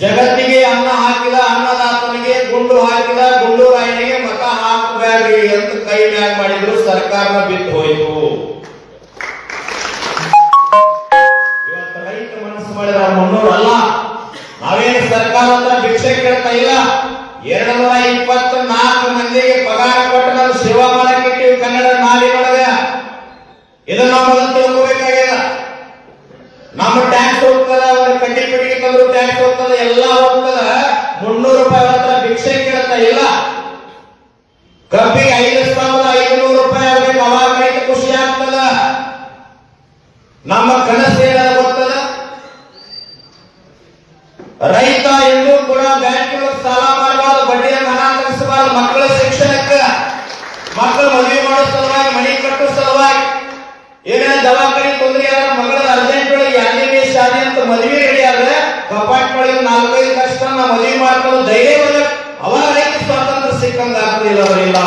ಜಗತ್ತಿಗೆ ಅನ್ನ ಹಾಕಿದ ಅನ್ನದಾತನಿಗೆ ಗುಂಡು ಹಾಕಿದ ಗುಂಡೂರಾಯನಿಗೆ ಮತ ಹಾಕಬೇಡ್ರಿ ಅಂತ ಕೈ ಮ್ಯಾಗ್ ಮಾಡಿದ್ರು. ಸರ್ಕಾರನ ಬಿದ್ದು ಹೋಯಿತು. ಇವತ್ತು ರೈತ ಮನಸ್ಸು ಮಾಡಿದ ಮುನ್ನೂರು ಅಲ್ಲ, ನಾವೇನು ಸರ್ಕಾರ ಹತ್ರ ಭಿಕ್ಷೆ ಕೇಳ್ತಾ ಇಲ್ಲ. 224 ಮಂದಿಗೆ ಪಗಾರ ಕೊಟ್ಟು ನಾವು ಸೇವಾ ಮಾಡಕ್ಕಿಟ್ಟಿವಿ ಕನ್ನಡ ನಾಡಿನೊಳಗೆ. ಇದನ್ನ ನಾವು ಮೊದಲು ತಿಳ್ಕೋಬೇಕಾಗ್ಯದ. ನಮ್ಮ ಟ್ಯಾಕ್ಸ್ ಹೋಗ್ತದ, ಅವ್ರ ಕಡ್ಡಿ ಪಿಡಿಗೆ ತಂದ್ರು ಟ್ಯಾಕ್ಸ್ ಹೋಗ್ತದ, ಎಲ್ಲ ಹೋಗ್ತದ. 300 ರೂಪಾಯಿ ಹತ್ರ ಭಿಕ್ಷೆ ಕೇಳ್ತಾ ಇಲ್ಲ. ಕಬ್ಬಿಗೆ 5,500 ರೂಪಾಯಿ ಆಗ್ಬೇಕು, ಅವಾಗ ರೈತ ಖುಷಿ ಆಗ್ತದ. ನಮ್ಮ ಕನಸು ಏನಾದ ಗೊತ್ತದ? ರೈತ ಎಲ್ಲೂ ಕೂಡ ಬ್ಯಾಂಕ್ ಸಾಲ ಮಾಡಬಾರ್ದು, ಬಡ್ಡಿಯ ಹಣ ತರಿಸಬಾರ್ದು. ಮಕ್ಕಳ ಶಿಕ್ಷಣಕ್ಕೆ, ಮಕ್ಕಳು ಮದುವೆ ಮಾಡೋ ಸಲುವಾಗಿ, ಮನೆ ಕಟ್ಟೋ ಸಲುವಾಗಿ, ಏನೇನು ದವಾಖಾನೆ ತೊಂದರೆ ಆದ್ರೆ ಮಗಳ ಅರ್ಜೆಂಟ್ ಒಳಗೆ ಯಾನೇ ಶಾದಿ ಅಂತ ಮದುವೆ ರೆಡಿ ಆದ್ರೆ ಕಪಾಟ್ ಒಳಗೆ 4-5 ಲಕ್ಷ ನಾವು ಮದುವೆ ಮಾಡ್ಕೊಂಡು ಧೈರ್ಯ ಬರಬೇಕು. ಅವಾಗ ರೈತ ಸ್ವಾತಂತ್ರ್ಯ ಸಿಕ್ಕಂಗ ಆಗ್ತಿಲ್ಲ ಅವರಿಲ್ಲ.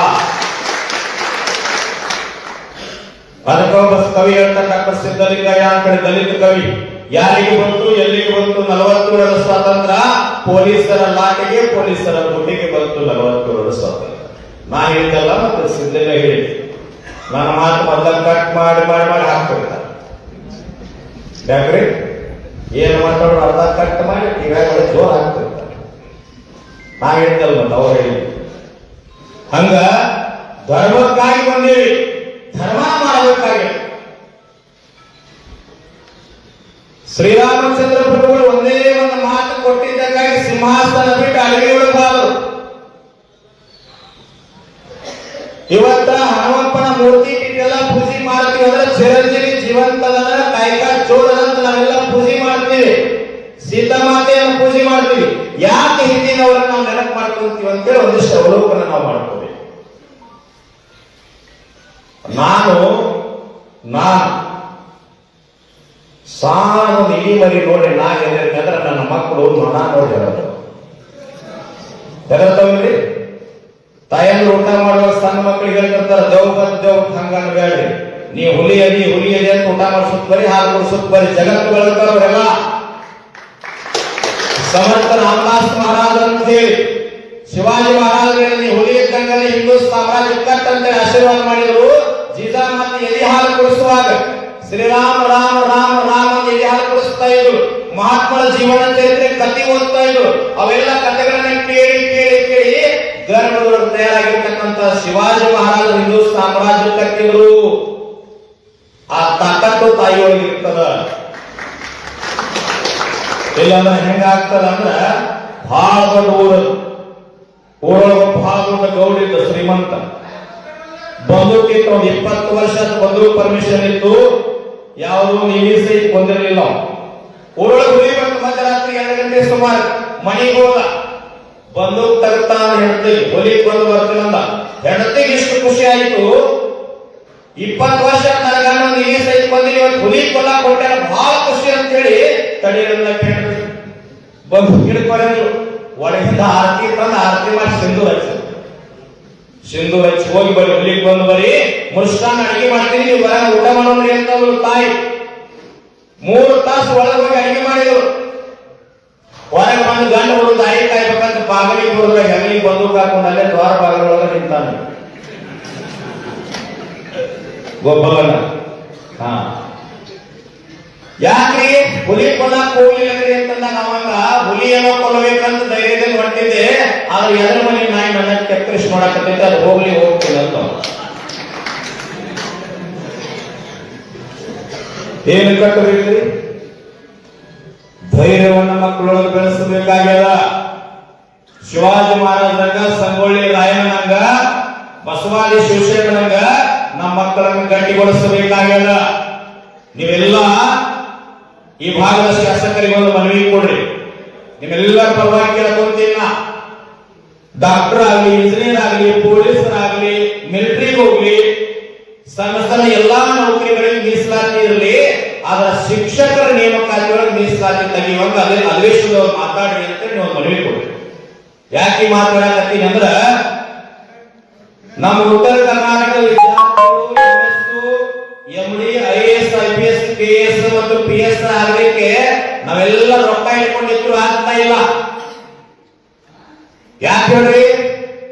ಅದಕ್ಕೊಬ್ಬ ಕವಿ ಹೇಳ್ತಾರೆ, ಡಾಕ್ಟರ್ ಸಿದ್ದಲಿಂಗಯ್ಯ ಅಂತ ಹೇಳಿ, ದಲಿತ ಕವಿ. ಯಾರಿಗೆ ಬಂತು, ಎಲ್ಲಿಗೆ ಬಂತು 40 ವರ್ಷದ ಸ್ವಾತಂತ್ರ್ಯ? ಪೊಲೀಸರ ಲಾಟಿಗೆ, ಪೊಲೀಸರ ಗುಂಡಿಗೆ ಬಂತು 40 ವರ್ಷ ಸ್ವಾತಂತ್ರ್ಯ. ನಾ ಹೇಳಿದ್ದಲ್ಲ, ಮತ್ತೆ ಸಿದ್ದಲಿಂಗ ಹೇಳಿ ನನ್ನ ಮಾತು ಮೊದಲ ಕಟ್ ಮಾಡಿ ಮಾಡಿ ಮಾಡಿ ಹಾಕ್ಬಿಡ್ತಾರೆ. ಯಾಕ್ರಿ ಏನು ಮಾತಾಡೋದು ಅರ್ಧ ಕಟ್ ಮಾಡಿ ಈಗ ಜೋರ್ ಹಾಕ್ತಿರ್ತಾರೆ. ನಾ ಹೇಳಿದ್ದಲ್ಲ, ಮತ್ತೆ ಅವ್ರು ಹೇಳಿ. ಹಂಗ ಧರ್ಮಕ್ಕಾಗಿ ಬಂದೀವಿ, ಧರ್ಮ ಮಾಡಬೇಕಾಗಿ. ಶ್ರೀರಾಮಚಂದ್ರ ಪ್ರಭುಗಳು ಒಂದೇ ಒಂದು ಮಾತು ಕೊಟ್ಟಿದ್ದಕ್ಕಾಗಿ ಸಿಂಹಾಸನ ಬಿಟ್ಟು ಅಡವಿಯೊಳಗೆ ಹೋದರು. ಇವತ್ತ ಹನುಮಪ್ಪನ ಮೂರ್ತಿ ಇಟ್ಟೆಲ್ಲ ಪೂಜೆ ಮಾಡ್ತೀವಿ ಅಂದ್ರೆ ಚಿರಂಜೀವಿ ಜೀವಂತದ, ಕಾಯ್ಕಾ ಚೋರದಂತ ನಾವೆಲ್ಲ ಪೂಜೆ ಮಾಡ್ತೀವಿ. ಸೀತಾಮಾತೆಯನ್ನು ಪೂಜೆ ಮಾಡ್ತೀವಿ. ಯಾಕೆ ಹಿಂದಿನವರನ್ನ ನಾವು ನೆನಪು ಮಾಡ್ಕೊಂತೀವಿ ಅಂತೇಳಿ ಒಂದಿಷ್ಟು ಅವಲೋಕನ ನಾವು ಮಾಡ್ಕೋಬೇಕು. ನಾನು ನಾನು ಸಾಲ ಇಡೀ ಮರಿ ನೋಡಿ ನಾಗೇಂದ್ರೆ ನನ್ನ ಮಕ್ಕಳು ಮನ ನೋಡಿ ಹೆದರ್ತಾವ್ರಿ. ತಾಯಂದ್ರು ಊಟ ಮಾಡುವ ಸಣ್ಣ ಮಕ್ಕಳಿಗೆ ಹೇಳ್ತಿರ್ತಾರೆ ದೇವ್ ಹಂಗನ್ ಬೇಡ್ರಿ, ನೀ ಹುಲಿ ಅದಿ ಅಂತ ಊಟ ಮಾಡಿಸುತ್ತ ಬರೀ ಹಾಲು ಕುಡಿಸುತ್ತ ಬರೀ ಜಗತ್ತು ಬೆಳಗ್ತಾರವರೆಲ್ಲ. ಸಮರ್ಥ ರಾಮದಾಸ್ ಮಹಾರಾಜ ಅಂತ ಹೇಳಿ ಶಿವಾಜಿ ಮಹಾರಾಜರಿಗೆ ನೀ ಹುಲಿ ಇದ್ದಂಗಲ್ಲಿ ಹಿಂದೂ ಸಾಮ್ರಾಜ್ಯ ಕಟ್ಟಂತೆ ಆಶೀರ್ವಾದ ಮಾಡಿದ್ರು. ಜೀಜಾಮಾತೆ ಎದೆ ಹಾಲು ಕುಡಿಸುವಾಗ ಶ್ರೀರಾಮ ರಾಮ ರಾಮ ರಾಮ ಎದೆ ಹಾಲು ಕುಡಿಸ್ತಾ ಇದ್ರು. ಮಹಾತ್ಮರ ಜೀವನ ಚರಿತ್ರೆ ಕಥೆ ಓದ್ತಾ ಇದ್ರು. ಅವೆಲ್ಲ ಕಥೆಗಳನ್ನ ಕೇಳಿ ಕೇಳಿ ಕೇಳಿ ಗರ್ಭದೊಳಗೆ ತಯಾರಾಗಿರ್ತಕ್ಕಂಥ ಶಿವಾಜಿ ಮಹಾರಾಜ ಹಿಂದೂ ಸಾಮ್ರಾಜ್ಯ ಕಟ್ಟಿದ್ರು. ಆ ತಾಕತ್ತು ತಾಯಿಯೊಳಗಿರ್ತದ. ಇಲ್ಲಾಂದ್ರೆ ಹೆಂಗಾಗ್ತದ ಅಂದ್ರ ಬಹಳ ದೊಡ್ಡ ಊರೊಳಗೆ ಬಹಳ ದೊಡ್ಡ ಗೌಡಿದ್ದ ಶ್ರೀಮಂತ ಬಂದೂಕಿತ್ತು. ಒಂದು 20 ವರ್ಷ ಬಂದೂಕ್ ಪರ್ಮಿಷನ್ ಇತ್ತು, ಯಾವುದೂ ನಿಲ್ಲಿಸಿ ಬಂದಿರಲಿಲ್ಲ. ಊರೊಳಗೆ ಹುಲಿ ಬಂದು ಮಧ್ಯರಾತ್ರಿ 2 ಗಂಟೆ ಸುಮಾರು ಮನೆಗೆ ಹೋದ. ಬಂದೂಕ್ ತಗ್ತಾನ ಹೆಂಡತಿ, ಹುಲಿ ಬಂದು ಬರ್ತೀನಂದ. ಹೆಂಡತಿಗೆ ಇಷ್ಟು ಖುಷಿ ಆಯಿತು, 20 ವರ್ಷ ನನಗ ನಿಲ್ಲಿಸಿ ಬಂದಿಲ್ಲ, ಇವತ್ತು ಹುಲಿ ಕೊಲ್ಲ ಕೊಟ್ಟಾರ, ಬಹಳ ಖುಷಿ ಅಂತ ಹೇಳಿ ತಡೆಯಲ್ಲ ಹೆಂಡತಿ ಬಂದು ಹಿಡ್ಕೊಂಡ್ರು. ಒಳಗಿಂದ ಆರತಿ ತಂದು ಆರತಿ ಮಾಡಿ ಸಿಂಧು ಹಚ್ಚಿ ಹೋಗಿ ಬರೀ ಹುಲಿಗೆ ಬಂದು ಬರೀ ಮುಷ್ಟಾನ್ ಅಡಿಗೆ ಮಾಡ್ತೀನಿ, ನೀವು ಬರ ಊಟ ಮಾಡೋದ್ರಿ ಅಂತ ತಾಯಿ 3 ತಾಸು ಒಳಗೆ ಹೋಗಿ ಅಡಿಗೆ ಮಾಡಿದ್ರು. ಹೊರಗೆ ಬಂದು ಗಂಡ ಹುಡುಗ ತಾಯಿ ಕಾಯ್ಬೇಕಂತ ಬಾಗಿಲಿಗೆ ಹೋದ್ರೆ ಹೆಗಲಿಗೆ ಬಂದೂಕ್ ಹಾಕೊಂಡು ಅಲ್ಲೇ ದ್ವಾರ ಬಾಗಿಲೊಳಗೆ ನಿಂತಾನೆ ಗೊಬ್ಬರನ. ಯಾಕ್ರಿ ಹುಲಿ ಕೊಲ್ಲಕ್ ಹೋಗ್ಲಿಲ್ಲರಿ ಅಂತಂದಾಗ ಅವಾಗ ಹುಲಿ ಏನೋ ಕೊಲ್ಲಬೇಕಂತ ಧೈರ್ಯದಲ್ಲಿ ಹೊಂಟಿದ್ದೆ, ಆದ್ರೆ ಎದ್ರ ಮನೆ ನಾಯಿ ನನ್ನ ಕೆಕ್ಕರಿಸಿ ಮಾಡಕತ್ತೈತೆ, ಅದು ಹೋಗ್ತಿಲ್ಲ ಅಂತ. ಏನು ಕಟ್ಟಬೇಕ್ರಿ? ಧೈರ್ಯವನ್ನ ಮಕ್ಕಳೊಳಗೆ ಬೆಳೆಸಬೇಕಾಗ್ಯದ. ಶಿವಾಜಿ ಮಹಾರಾಜರಂಗ, ಸಂಗೊಳ್ಳಿ ರಾಯಣ್ಣನಂಗ, ಬಸವಾದಿ ಶಿವಶೇಖರಂಗ ನಮ್ಮ ಮಕ್ಕಳನ್ನು ಗಟ್ಟಿಗೊಳಿಸಬೇಕಾಗ್ಯದ. ನೀವೆಲ್ಲ ಈ ಭಾಗದ ಶಾಸಕರಿಗೆ ಒಂದು ಮನವಿ ಕೊಡ್ರಿ. ನಿಮ್ಮೆಲ್ಲರ ಪರವಾಗಿ ಕೇಳ್ಕೊಂತೀನ, ಡಾಕ್ಟರ್ ಆಗಲಿ, ಇಂಜಿನಿಯರ್ ಆಗಲಿ, ಪೊಲೀಸರಾಗಲಿ, ಮಿಲಿಟರಿಗೆ ಹೋಗ್ಲಿ, ಸಣ್ಣ ಸಣ್ಣ ಎಲ್ಲಾ ನೌಕರಿಗಳಿಗೆ ಮೀಸಲಾತಿ ಇರಲಿ, ಆದ್ರ ಶಿಕ್ಷಕರ ನೇಮಕಾತಿಯೊಳಗೆ ಮೀಸಲಾತಿ ತೆಗೆಯುವಂಗ ಅಧಿವೇಶನದವ್ರು ಮಾತಾಡ್ರಿ ಅಂತ ನೀವು ಮನವಿ ಕೊಡ್ರಿ. ಯಾಕೆ ಮಾತಾಡಕತ್ತೀನಿ ಅಂದ್ರ ನಮ್ಮ ಉತ್ತರ ಕರ್ನಾಟಕದ ವಿದ್ಯಾರ್ಥಿಗಳು MD, IAS, IPS, KS ಮತ್ತು PS ಆಗಲಿಕ್ಕೆ ನಾವೆಲ್ಲ ರೊಕ್ಕ ಇಟ್ಕೊಂಡಿದ್ರು ಆಗ್ತಾ ಇಲ್ಲ. ಯಾಕೆ ಹೇಳ್ರಿ?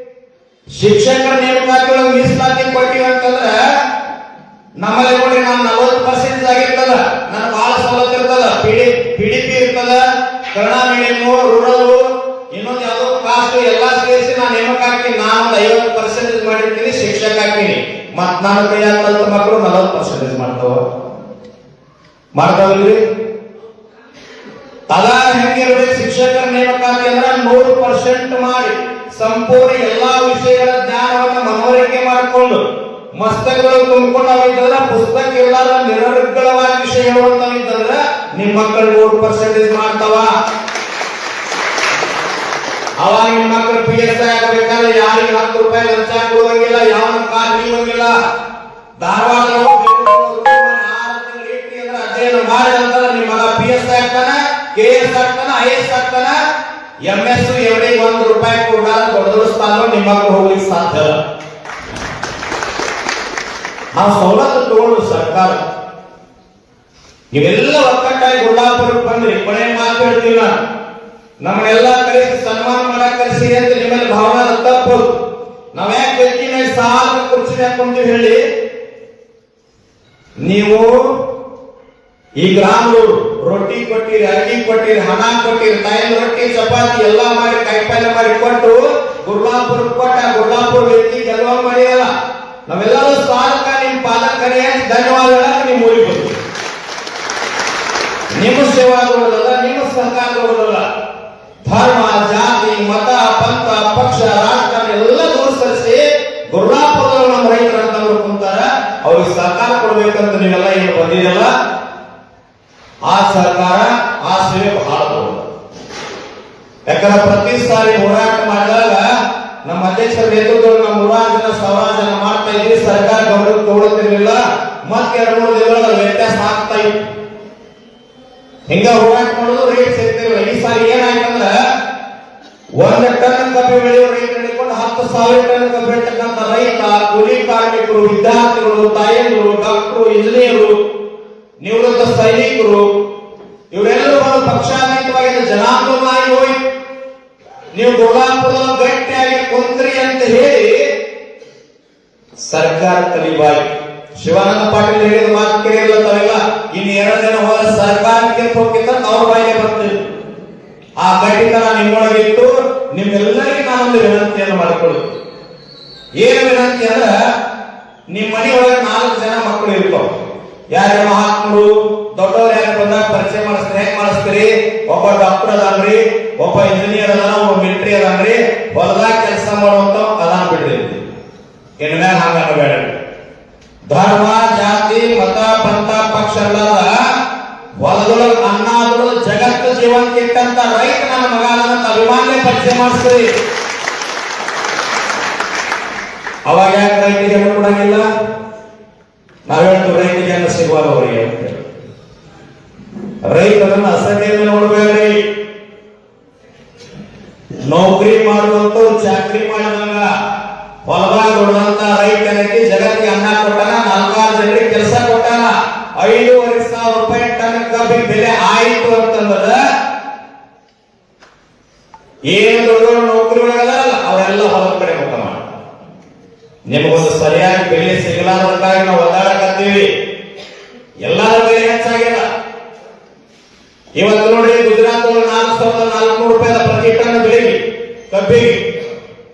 ಶಿಕ್ಷಕರ ನೇಮಕಾತಿಯೊಳಗೆ ಮೀಸಲಾತಿ ಕೊಟ್ಟಿವಿ ಅಂತಂದ್ರ ನಮ್ಮಲ್ಲಿ ನೋಡಿ ನಾನು 40% ಆಗಿರ್ತದ, ನನ್ನ ಬಹಳ ಸವಲತ್ತು ಇರ್ತದ, PDP ಇರ್ತದ, ಕನ್ನಡ ಮೀಡಿಯಂ, ರೂರಲ್, ಇನ್ನೊಂದು ಯಾವುದೋ ಕಾಸ್ಟ್ ಎಲ್ಲಾ ಸೇರಿಸಿ ನಾನು ನೇಮಕ ಹಾಕ್ತೀನಿ. ನಾನು 50% ಮಾಡಿರ್ತೀನಿ, ಶಿಕ್ಷಕ ಹಾಕ್ತೀನಿ. ಮತ್ ನಾನು ಕೈಯಾಗ ಕಲಿತ ಮಕ್ಕಳು 40% ಮಾಡ್ತಾವಲ್ರಿ? ಅದ ಹೆಂಗಿರ್ಬೇಕು? ಶಿಕ್ಷಕರ ನೇಮಕಾತಿ ಅಂದ್ರ 100% ಮಾಡಿ ಸಂಪೂರ್ಣ ಎಲ್ಲಾ ವಿಷಯಗಳ ಜ್ಞಾನವನ್ನ ಮನವರಿಕೆ ಮಾಡಿಕೊಂಡು ಮಸ್ತಕಗಳು ತುಂಬಿಕೊಂಡಾಗಿದ್ದದ್ರ, ಪುಸ್ತಕ ಎಲ್ಲಾರ ನಿರರ್ಗಳವಾದ ವಿಷಯ ಹೇಳುವಂತಂದ್ರ ನಿಮ್ ಮಕ್ಕಳು 100% ಮಾಡ್ತಾವ. ಅವಾಗ ನಿಮ್ಮ ಮಕ್ಕಳು PSI ಆಗಬೇಕಾದ್ರೆ ಯಾರಿಗೆ 10 ರೂಪಾಯಿ ಲಂಚ ಕೊಡುವಂಗಿಲ್ಲ, ಯಾವ ಕಾಲ್ ನೀವಂಗಿಲ್ಲ. ಧಾರವಾಡ ಅಧ್ಯಯನ ಮಾಡಿ ಅಂತಾರ ನಿಮ್ಮ ಮಗ PSI ಆಗ್ತಾನ, KS ಆಗ್ತಾನ, IAS ಆಗ್ತಾನ. MS ಎವರಿಗೆ 1 ರೂಪಾಯಿ ಕೊಡಾರ ದೊಡ್ಡ ಸ್ಥಾನ ನಿಮ್ಮ ಮಕ್ಕಳು ಹೋಗ್ಲಿಕ್ಕೆ ಸಾಧ್ಯ ಇಲ್ಲ. ನಾವು ಸವಲತ್ತು ತಗೊಂಡು ಸರ್ಕಾರ ನೀವೆಲ್ಲ ಒಕ್ಕಟ್ಟಾಗಿ ಗುಡ್ಡಾಪುರಕ್ಕೆ ಬಂದ್ರಿ. ಕೊನೆ ಮಾತು ಹೇಳ್ತೀವಿ, ನಮ್ಮನ್ನೆಲ್ಲ ಕರೆಸಿ ಸನ್ಮಾನ ಮಾಡಕ್ ಕರೆಸಿ ಅಂತ ನಿಮ್ಮಲ್ಲಿ ಭಾವನೆ ತಪ್ಪೋದು. ನಾವ್ ಯಾಕೆ ಬೆಂಕಿ ಮೇಲೆ ಸಾಲ ಕುರ್ಚಿ ಹಾಕೊಂತೀವಿ ಹೇಳಿ? ನೀವು ಈ ಗ್ರಾಮದವರು ರೊಟ್ಟಿ ಕೊಟ್ಟಿರಿ, ಅಕ್ಕಿ ಕೊಟ್ಟಿರಿ, ಹಣ ಕೊಟ್ಟಿರಿ, ತಾಯಿನ ರೊಟ್ಟಿ ಚಪಾತಿ ಎಲ್ಲಾ ಮಾಡಿ ಕಾಯಿಪಲ್ಯ ಮಾಡಿ ಕೊಟ್ಟು ಗುರ್ಲಾಪುರ ಕೊಟ್ಟ, ಗುರ್ಲಾಪುರ ವ್ಯಕ್ತಿ ಗೆಲುವ ಮಾಡಿಯಲ್ಲ. ನಾವೆಲ್ಲರೂ ಸ್ವಾಗತ ನಿಮ್ ಪಾಲಕರೇ ಧನ್ಯವಾದಗಳ ನಿಮ್ ಊರಿಗೆ ಬಂದು ನಿಮ್ಮ ಸೇವಾ ಕೊಡೋದಲ್ಲ, ನಿಮ್ಮ ಸಹಕಾರ ಕೊಡೋದಲ್ಲ. ಧರ್ಮ, ಜಾತಿ, ಮತ, ಪಂಥ, ಪಕ್ಷ, ರಾಷ್ಟ್ರ ಎಲ್ಲ ದೂರ ಸರಿಸಿ ಗುರ್ಲಾಪುರದವರು ನಮ್ಮ ರೈತರಂತವ್ರು ಕುಂತಾರ, ಅವ್ರಿಗೆ ಸಹಕಾರ ಕೊಡ್ಬೇಕಂತ ನೀವೆಲ್ಲ ಏನು ಬಂದಿರಲ್ಲ. ಆ ಸರ್ಕಾರ ಆ ಸೇವೆ ಬಹಳ ದೊಡ್ಡ. ಯಾಕಂದ್ರೆ ಪ್ರತಿ ಸಾರಿ ಹೋರಾಟ ಮಾಡಿದಾಗ ನಮ್ಮ ಅಧ್ಯಕ್ಷರ ನೇತೃತ್ವದಲ್ಲಿ ನಮ್ಮ 100 ಜನ 1000 ಜನ ಮಾಡ್ತಾ ಇದ್ವಿ, ಸರ್ಕಾರ ಗಮನಕ್ಕೆ ತಗೊಳ್ತಿರ್ಲಿಲ್ಲ. ಮತ್ತೆ 2-3 ದಿನಗಳ ವ್ಯತ್ಯಾಸ ಆಗ್ತಾ ಇತ್ತು. ಹಿಂಗ ಹೋರಾಟ ಮಾಡೋದು ರೇಟ್ ಸಿಗ್ತಿರಲಿಲ್ಲ. ಈ ಸಾರಿ ಏನಾಯ್ತಂದ್ರ 1 ಟನ್ ಕಬ್ಬು ಬೆಳೆಯುವ ರೈತ ಹಿಡ್ಕೊಂಡು 10,000 ಟನ್ ಕಬ್ಬು ಬೆಳತಕ್ಕಂಥ ರೈತ, ಕೂಲಿ ಕಾರ್ಮಿಕರು, ವಿದ್ಯಾರ್ಥಿಗಳು, ತಾಯಂದಿರು, ಡಾಕ್ಟರು, ಇಂಜಿನಿಯರು, ನಿವೃತ್ತ ಸೈನಿಕರು ಇವರೆಲ್ಲರೂ ಒಂದು ಪಕ್ಷಾತೀತವಾಗಿ ಜನಾಂದೋಲನ ಆಗಿ ಹೋಯ್ತು. ನೀವು ದುರ್ಗಾಪುರದ ಗಟ್ಟಿಯಾಗಿ ಕುಂತ್ರಿ ಅಂತ ಹೇಳಿ ಸರ್ಕಾರ ತಲಿಬಾಯಿ. ಶಿವಾನಂದ ಪಾಟೀಲ್ ಹೇಳಿದ ಮಾತು ಕೇಳಿಲ್ಲ ತಾವೆಲ್ಲ. ಇನ್ನು 2 ದಿನ ಹೋದ ಸರ್ಕಾರಕ್ಕೆ ಹೋಗಿದ್ದ ಅವ್ರ ಬಾಯಿಗೆ ಬರ್ತಿದ್ರು. ಆ ಗಟ್ಟಿತನ ನಿಮ್ಮೊಳಗಿತ್ತು. ನಿಮ್ಮೆಲ್ಲರಿಗೂ ನಾನೊಂದು ವಿನಂತಿಯನ್ನು ಮಾಡಿಕೊಳ್ಳುತ್ತೆ. ಏನು ವಿನಂತಿ ಅಂದ್ರ, ನಿಮ್ಮ ಮನೆಯೊಳಗೆ 4 ಜನ ಮಕ್ಕಳು ಇರ್ತಾವ. ಯಾರ ಮಹಾತ್ಮರು ದೊಡ್ಡವ್ರು ಯಾರು ಬಂದಾಗ ಪರಿಚಯ ಮಾಡಿಸ್ತೀರಿ. ಹೆಂಗ್ ಮಾಡಿಸ್ತೀರಿ? ಒಬ್ಬ ಡಾಕ್ಟರ್ ಅದಾನ್ರಿ, ಒಬ್ಬ ಇಂಜಿನಿಯರ್ ಅದಾನ, ಒಬ್ಬ ಮಿಲಿಟರಿ ಅದಾನ್ರಿ, ಹೊಲದಾಗ ಕೆಲಸ ಮಾಡುವಂತ ಅದಾನ್ ಬಿಡ್ರಿ. ಇನ್ನು ಮ್ಯಾಲ ಹಂಗ ಬೇಡ. ಧರ್ಮ, ಜಾತಿ, ಮತ, ಪಂಥ, ಪಕ್ಷ ಅಲ್ಲದ ಹೊಲದೊಳಗೆ ಅನ್ನಾದೊಳಗೆ ಜಗತ್ತು ಜೀವಂತ ಇಟ್ಟಂತ ರೈತ ನನ್ನ ಮಗ ಅನ್ನಂತ ಅಭಿಮಾನ ಪರಿಚಯ ಮಾಡಿಸ್ತೀರಿ. ಅವಾಗ ಯಾಕೆ ರೈತರಿಗೆ ಹೆಣ್ಣು ಕೊಡಂಗಿಲ್ಲ? ನಾವ್ ಹೇಳ್ತೀವಿ ರೈತರಿಗೆ ಹೆಣ್ಣು ಸಿಗುವಾಗ ಅವರಿಗೆ ಅಂತ. ರೈತರನ್ನ ಅಸಡ್ಡೆಯಿಂದ ನೋಡಬೇಡ್ರಿ. ನೌಕರಿ ಮಾಡುವಂತವ್ರು ಚಾಕ್ರಿ ಮಾಡಿದಂಗ ಹೊಲದಾಗ ದುಡಿದಂತ ರೈತನಿಗೆ ಜಗತ್ತಿಗೆ ಅನ್ನ ಕೊಟ್ಟಾನ, 4 ಜನರಿಗೆ ಕೆಲಸ ಕೊಟ್ಟಾನ. 5,500 ರೂಪಾಯಿ ಟನ್ ಕಬ್ಬಿಗೆ ಬೆಲೆ ಆಯಿತು ಅಂತಂದ್ರ ಏನು ದೊಡ್ಡ ನೌಕರಿ ಒಳಗದಾರಲ್ಲ ಅವರೆಲ್ಲ ಹೊಲದ ಕಡೆ ಮುಖ ಮಾಡ. ನಿಮಗೊಂದು ಸರಿಯಾಗಿ ಬೆಲೆ ಸಿಗಲಾರ್ದಕ್ಕಾಗಿ ನಾವು ಒದ್ದಾಡಕತ್ತೀವಿ. ಎಲ್ಲಾರ ಬೆಲೆ ಹೆಚ್ಚಾಗಿಲ್ಲ. ಇವತ್ತು ನೋಡಿ, ಗುಜರಾತ್ 4,400 ರೂಪಾಯಿ ಪ್ರತಿ ಟನ್ ಬೆಲೆಗೆ ಕಬ್ಬಿಗೆ,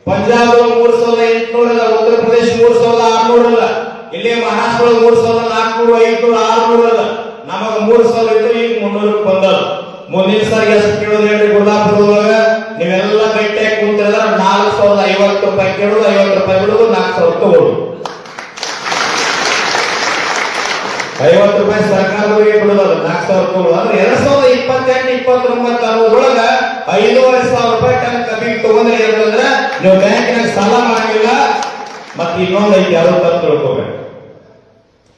ಪಂಜಾಬ್ 3,800, ಉತ್ತರ ಪ್ರದೇಶ 3,600, ಇಲ್ಲಿ ಮಹಾರಾಷ್ಟ್ರ 3,400, 500, 600, ನಮಗ 3,000 ಇತ್ತು, ಈಗ 300 ಬಂದದ. ಮುಂದಿನ ಸಾರಿ ಎಷ್ಟು ಕೇಳೋದು ಹೇಳ್ರಿ? ಗುರುದಾಪುರದೊಳಗ ನೀವೆಲ್ಲ ಗಟ್ಟಿಯಾಗಿ ಕುಂತಿರಲ್ಲ, 4,050 ರೂಪಾಯಿ ಕೇಳೋದು, 50 ರೂಪಾಯಿ ಬಿಡೋದು, 4,000 ತಗೊಳ್ಳೋದು. 50 ರೂಪಾಯಿ ಸರ್ಕಾರದವರಿಗೆ ಬಿಡೋದು, 4,000 ತಗೊಳ್ಳೋದು. ಅಂದ್ರೆ 2028-29 ಅನ್ನೋದ್ರೊಳಗ 5,500 ರೂಪಾಯಿ ಟನ್ ಕಬ್ಬಿಗೆ ತಗೊಂಡ್ರೆ ಏನಂದ್ರೆ ನೀವು ಬ್ಯಾಂಕಿನಾಗ ಸಾಲ ಮಾಡಂಗಿಲ್ಲ. ಮತ್ತೆ ಇನ್ನೊಂದು ಐತಿ, ಯಾರು ತಪ್ಪು ತಿಳ್ಕೋಬೇಕು.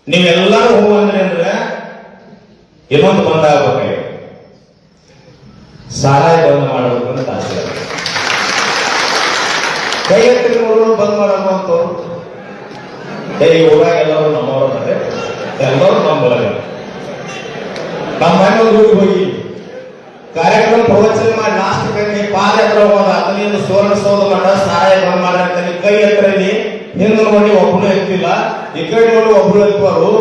ನೀವೆಲ್ಲರೂ ಹೋಗಂದ್ರಿ ಅಂದ್ರೆ ಇನ್ನೊಂದು ಬಂದ ಆಗ್ಬೇಕಾಗಿ ಸಾರಾಯಿ ಬಂದ್ ಮಾಡಬೇಕು ಅಂತ ಆಸೆ. ಕೈ ಎತ್ತಿ ನೋಡೋರು ಬಂದ್ ಮಾಡಬೇಕು ಅಂತ ಈ ಊರಾಗ ಎಲ್ಲರೂ ನಮ್ಮವರು ಅಂದ್ರೆ ಎಲ್ಲರೂ ನಮ್ಮೊಳಗೆ. ನಮ್ಮ ಮನೆ ಊರಿಗೆ ಹೋಗಿ ಕಾರ್ಯಕ್ರಮ ಪ್ರವಚನ ಮಾಡಿ ಲಾಸ್ಟ್ ಕೈ ಪಾದಯಾತ್ರೆ ಹೋದ, ಅದರಿಂದ ಸುವರ್ಣಸೌಧ ಮಾಡ ಸಾರಾಯಿ ಬಂದ್ ಮಾಡಿರ್ತಾನೆ. ಕೈ ಎತ್ತರಲ್ಲಿ ಹಿಂದೆ ನೋಡಿ ಒಬ್ಬರು ಎತ್ತಿಲ್ಲ, ಈ ಕಡೆ ನೋಡಿ ಒಬ್ರು ಎತ್ತುವರು.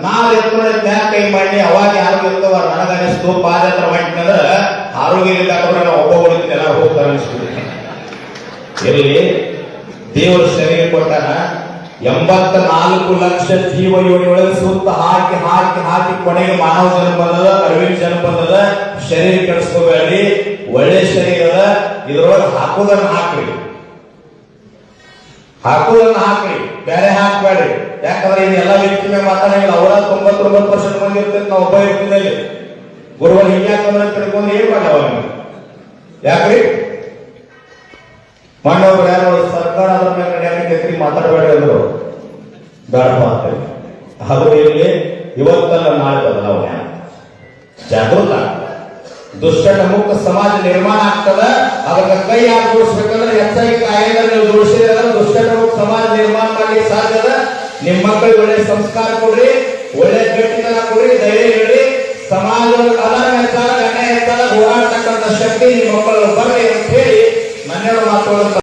ನಾವು ಎತ್ತ ಬ್ಯಾಕ್ ಕೈ ಮಾಡಿ ಅವಾಗ ಯಾರು ಎತ್ತವ ನನಗ ಅನಿಸ್ತು. ಪಾದಯಾತ್ರೆ ಮಾಡಿದ್ರೆ ಆರೋಗ್ಯ ಇಲ್ಲ, ನಾವು ಒಬ್ಬ ಹೊಡಿತೀನಿ, ಎಲ್ಲ ಹೋಗ್ತಾರೆ ಅನಿಸ್ಬಿಡ್ತೀನಿ. ಇಲ್ಲಿ ದೇವರು ಶರೀರ ಕೊಟ್ಟಾನ. 84 ಲಕ್ಷ ಜೀವ ಯೋನಿಯೊಳಗೆ ಸುತ್ತ ಹಾಕಿ ಹಾಕಿ ಹಾಕಿ ಕೊನೆಗೆ ಮಾನವ ಜನ್ಮ ಬಂದದ, ಅರವಿಂದ್ ಜನ್ಮ ಬಂದದ. ಶರೀರ ಕೆಡಿಸ್ಕೋಬೇಡ್ರಿ, ಒಳ್ಳೆ ಶರೀರದ ಇದ್ರೊಳಗೆ ಹಾಕೋದನ್ನ ಹಾಕ್ರಿ, ಹಾಕೋದನ್ನ ಹಾಕ್ರಿ, ಬೇರೆ ಹಾಕ್ಬೇಡ್ರಿ. ಯಾಕಂದ್ರೆ ಇದೆಲ್ಲ ವ್ಯಕ್ತಿ ಮೇಲೆ ಮಾತಾಡಂಗಿಲ್ಲ. ಅವರ 99% ಮಂದಿ ಇರ್ತೈತೆ, ನಾವು ಒಬ್ಬ ಇರ್ತಿದ್ದ ಇಲ್ಲಿ. ಗುರುಗಳು ಹಿಂಗ್ಯಾಕಂದ್ರೆ ತಿಳ್ಕೊಂಡು ಏನ್ ಮಾಡವ? ಯಾಕ್ರಿ ಮಣ್ಣೊಬ್ರು ಯಾರು ಸರ್ಕಾರ ಅದ್ರ ಮೇಲೆ ನಡೆಯಕ್ಕೆ ಮಾತಾಡಬೇಡ್ರಿ ಅಂದ್ರು, ಬೇಡಪ್ಪ ಅಂತ. ಅದು ಇಲ್ಲಿ ಇವತ್ತಲ್ಲ ನಾಳೆ ಬದಲಾವಣೆ ಜಾಗೃತ ದುಷ್ಟಟ ಮುಕ್ತ ಸಮಾಜ ನಿರ್ಮಾಣ ಆಗ್ತದ. ಅದಕ್ಕೆ ಕೈ ಯಾರು ಜೋಡಿಸ್ಬೇಕಂದ್ರೆ ಹೆಚ್ಚಾಗಿ ಕಾಯಿಲೆ ನೀವು ಜೋಡಿಸಿದ್ರೆ ದುಷ್ಟಟ ಮುಕ್ತ ಸಮಾಜ ನಿರ್ಮಾಣ ಮಾಡ್ಲಿಕ್ಕೆ ಸಾಧ್ಯದ. ನಿಮ್ಮ ಮಕ್ಕಳಿಗೆ ಒಳ್ಳೆ ಸಂಸ್ಕಾರ ಕೊಡ್ರಿ, ಒಳ್ಳೆ ಗಟ್ಟಿತನ ಕೊಡ್ರಿ, ಧೈರ್ಯ ಹೇಳಿ. ಸಮಾಜದ ಅದರ ಹೆಚ್ಚಾದ ಗಣ್ಯ ಹೆಚ್ಚಾದ ಹೋರಾಡ್ತಕ್ಕಂಥ ಶಕ್ತಿ ನಿಮ್ಮ ಮಕ್ಕಳು ಬರ್ರಿ